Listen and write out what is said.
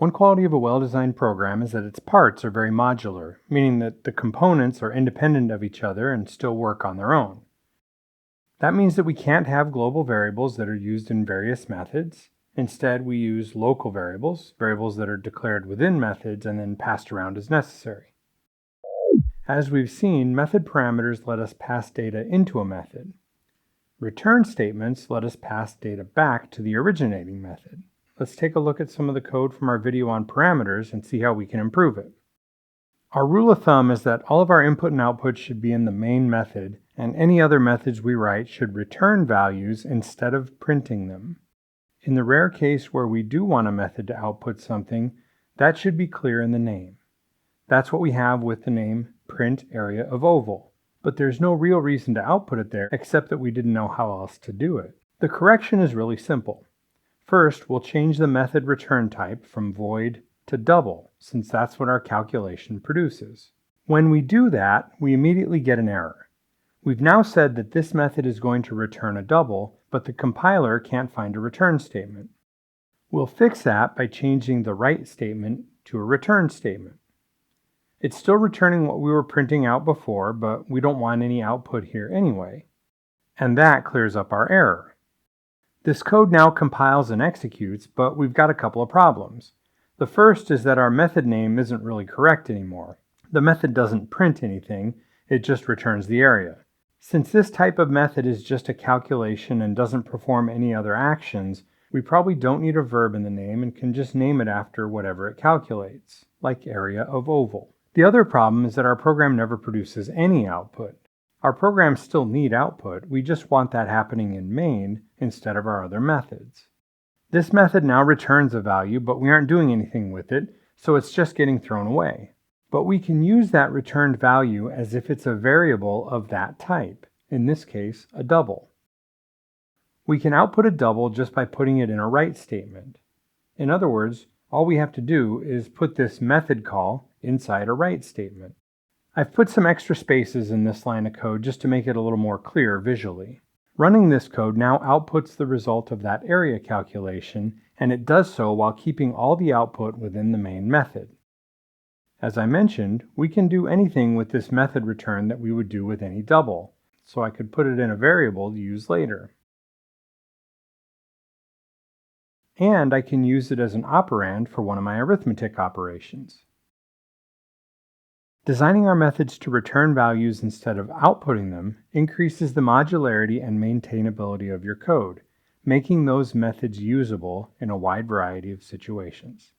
One quality of a well-designed program is that its parts are very modular, meaning that the components are independent of each other and still work on their own. That means that we can't have global variables that are used in various methods. Instead, we use local variables, variables that are declared within methods and then passed around as necessary. As we've seen, method parameters let us pass data into a method. Return statements let us pass data back to the originating method. Let's take a look at some of the code from our video on parameters and see how we can improve it. Our rule of thumb is that all of our input and output should be in the main method, and any other methods we write should return values instead of printing them. In the rare case where we do want a method to output something, that should be clear in the name. That's what we have with the name print area of oval, but there's no real reason to output it there except that we didn't know how else to do it. The correction is really simple. First, we'll change the method return type from void to double, since that's what our calculation produces. When we do that, we immediately get an error. We've now said that this method is going to return a double, but the compiler can't find a return statement. We'll fix that by changing the write statement to a return statement. It's still returning what we were printing out before, but we don't want any output here anyway. And that clears up our error. This code now compiles and executes, but we've got a couple of problems. The first is that our method name isn't really correct anymore. The method doesn't print anything, it just returns the area. Since this type of method is just a calculation and doesn't perform any other actions, we probably don't need a verb in the name and can just name it after whatever it calculates, like area of oval. The other problem is that our program never produces any output. Our programs still need output, we just want that happening in main instead of our other methods. This method now returns a value, but we aren't doing anything with it, so it's just getting thrown away. But we can use that returned value as if it's a variable of that type, in this case, a double. We can output a double just by putting it in a write statement. In other words, all we have to do is put this method call inside a write statement. I've put some extra spaces in this line of code just to make it a little more clear visually. Running this code now outputs the result of that area calculation, and it does so while keeping all the output within the main method. As I mentioned, we can do anything with this method return that we would do with any double, so I could put it in a variable to use later. And I can use it as an operand for one of my arithmetic operations. Designing our methods to return values instead of outputting them increases the modularity and maintainability of your code, making those methods usable in a wide variety of situations.